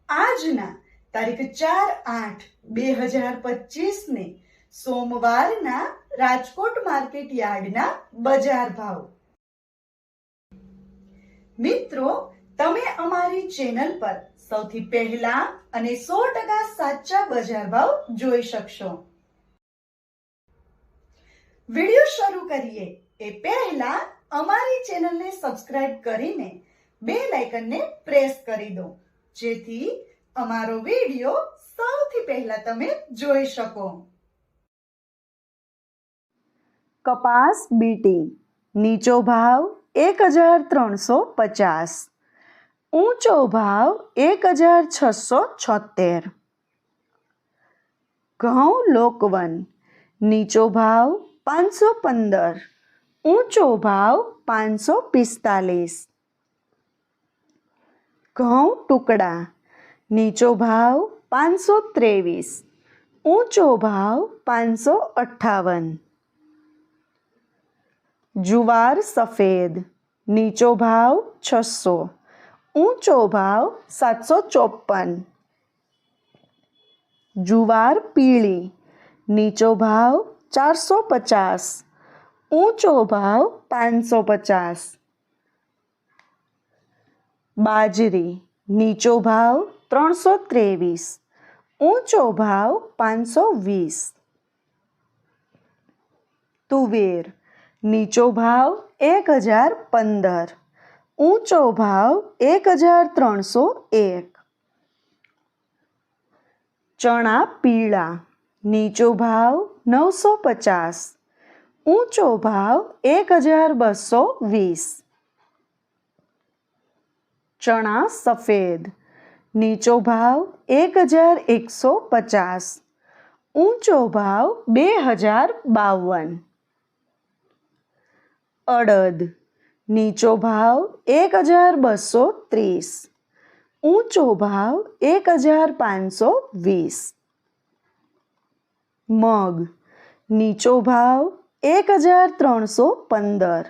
આજના તારીખ 4/8/2025 ને સોમવારના રાજકોટ માર્કેટ યાર્ડના બજાર ભાવ। મિત્રો, તમે અમારી ચેનલ પર સૌથી પહેલા અને 100% સાચા બજાર ભાવ જોઈ શકશો। વિડિયો શરૂ કરીએ એ પહેલા અમારી ચેનલને સબસ્ક્રાઇબ કરીને બેલ આઇકનને પ્રેસ કરી દો, જેથી અમારો વિડિયો સૌથી પહેલા તમે જોઈ શકો। કપાસ બીટી નીચો ભાવ 1350, ઊંચો ભાવ 1676। ઘઉં લોકવન નીચો ભાવ 515, ઊંચો ભાવ 545। ઘઉં ટુકડા નીચો ભાવ 523, ઊંચો ભાવ 558। જુવાર સફેદ નીચો ભાવ 600, ઊંચો ભાવ 754। જુવાર પીળી નીચો ભાવ 450, ઊંચો ભાવ 550। બાજરી નીચો ભાવ 323, ઊંચો ભાવ 520। તુવેર નીચો ભાવ 1015, ઊંચો ભાવ 1301। ચણા પીળા નીચો ભાવ 950, ઊંચો ભાવ 1220। ચણા સફેદ નીચો ભાવ 1150, ઊંચો ભાવ 2052। અડદ નીચો ભાવ 1230, ઊંચો ભાવ 1520। મગ નીચો ભાવ 1315,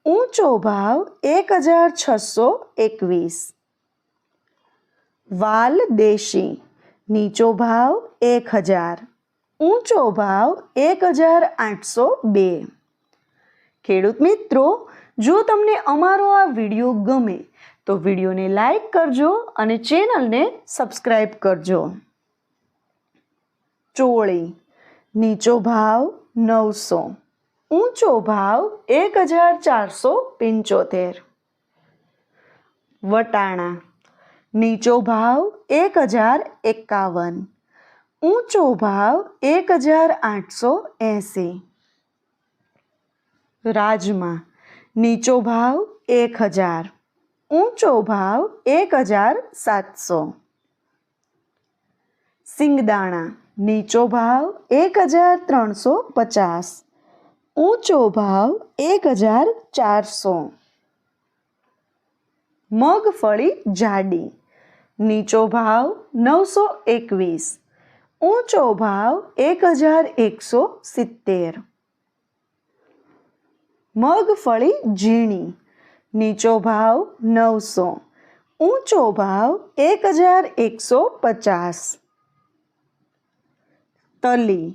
ઊંચો ભાવ 1621। વાલ દેશી નીચો ભાવ 1000, ઊંચો ભાવ 1802। ખેડૂત મિત્રો, જો તમને અમારો આ વિડીયો ગમે તો વિડીયોને લાઈક કરજો અને ચેનલને સબસ્ક્રાઈબ કરજો। ચોળી નીચો ભાવ 900, ઊંચો ભાવ 1475। વટાણા નીચો ભાવ 1051, ઊંચો ભાવ 1880। રાજમા નીચો ભાવ 1000, ઊંચો ભાવ 1700। સિંગદાણા નીચો ભાવ 1350, ઊંચો ભાવ 1400। મગફળી જાડી નીચો ભાવ 921, ઊંચો ભાવ 1170। મગફળી ઝીણી નીચો ભાવ 900, ઊંચો ભાવ 1150। તલી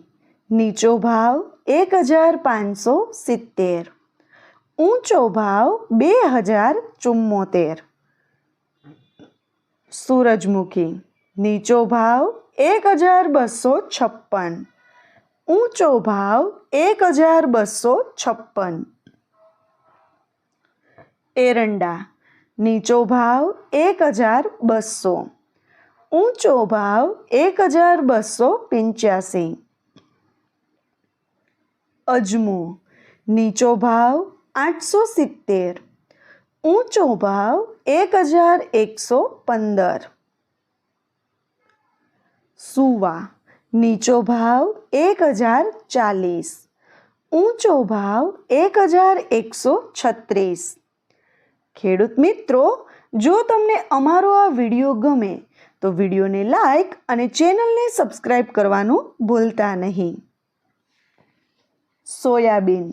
નીચો ભાવ 1570, ઊંચો ભાવ 2074। સૂરજમુખી નીચો ભાવ 1256, ઊંચો ભાવ 1256। એરંડા નીચો ભાવ 1200, ઊંચો ભાવ 1285। અજમો નીચો ભાવ 870, ઊંચો ભાવ 1115। સુવા નીચો ભાવ 1040, ઊંચો ભાવ 1136। ખેડૂત મિત્રો, જો તમને અમારો આ વિડીયો ગમે તો વિડીયોને લાઈક અને ચેનલને સબસ્ક્રાઈબ કરવાનું ભૂલતા નહીં। સોયાબીન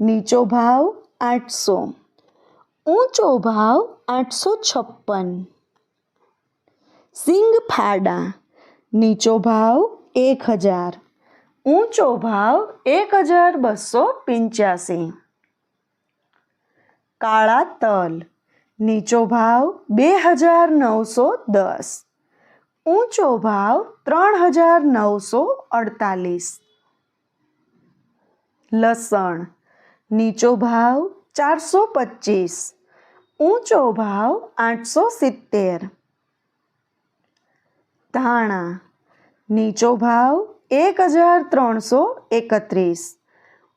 નીચો ભાવ 800, ઊંચો ભાવ 856। સિંગફાડા, નીચો ભાવ 1000, ઊંચો ભાવ 1285. કાળા તલ, નીચો ભાવ 2910, ઊંચો ભાવ 3948. લસણ, નીચો ભાવ 425, ઊંચો ભાવ 870. ધાણા, નીચો ભાવ 1331,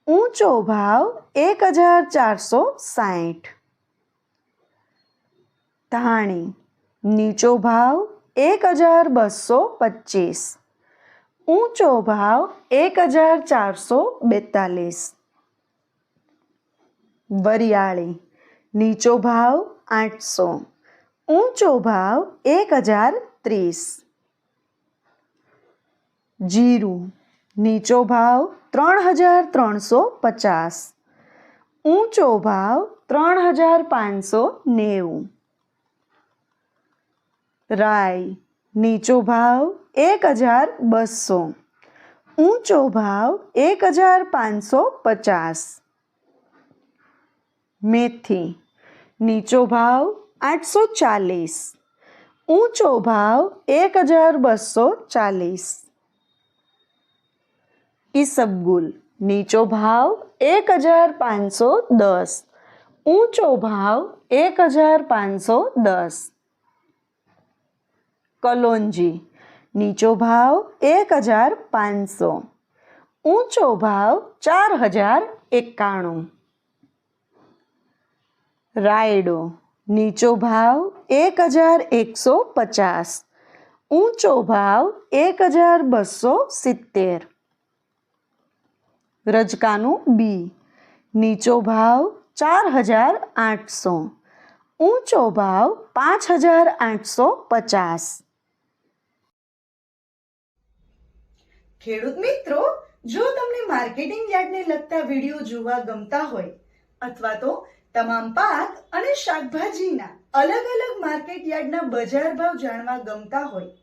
ઊંચો ભાવ 1460. ધાણી, નીચો ભાવ 1225, ઊંચો ભાવ 1442. વરિયાળી, નીચો ભાવ 800, ઊંચો ભાવ 1030. જીરું, નીચો ભાવ 3350, ઊંચો ભાવ 3590. રાઈ, નીચો ભાવ 1200, ઊંચો ભાવ 1550. મેથી, નીચો ભાવ 840, ઊંચો ભાવ 1240. ઈસબગુલ, નીચો ભાવ 1510, ઊંચો ભાવ 1510. કલોંજી, નીચો ભાવ 1500, ઊંચો ભાવ 4091. રાયડો, નીચો ભાવ 1150, ઊંચો ભાવ 1270. રજકાનું બી, નીચો ભાવ 4800, ઊંચો ભાવ 5850. ખેડૂત મિત્રો, જો તમને માર્કેટિંગ યાર્ડને લગતા વિડીયો જોવા ગમતા હોય અથવા તો તમામ પાક અને શાકભાજીના અલગ અલગ માર્કેટ યાર્ડના બજાર ભાવ જાણવા ગમતા હોય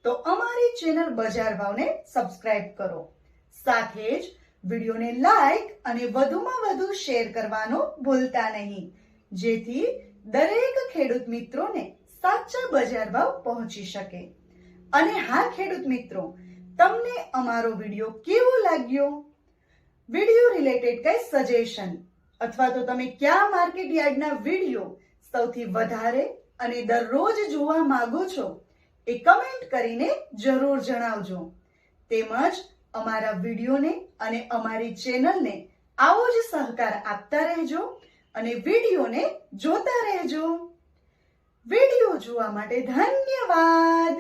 તો અમારી ચેનલ બજાર ભાવને સબસ્ક્રાઇબ કરો. સાથે જ વિડીયોને લાઈક અને વધુમાં વધુ શેર કરવાનું ભૂલતા નહીં, જેથી દરેક ખેડૂત મિત્રોને સાચા બજાર ભાવ પહોંચી શકે. અને હા ખેડૂત મિત્રો, તમને અમારો વિડીયો કેવો લાગ્યો? વિડીયો રિલેટેડ કઈ સજેશન અથવા તો તમે કયા માર્કેટ યાર્ડના વિડીયો સૌથી વધારે અને દરરોજ જોવા માંગો છો એ કમેન્ટ કરીને જરૂર જણાવજો. તેમજ અમારા વિડીયોને અને અમારી ચેનલને આવો જ સહકાર આપતા રહેજો અને વિડીયોને જોતા રહેજો. વિડીયો જોવા માટે ધન્યવાદ.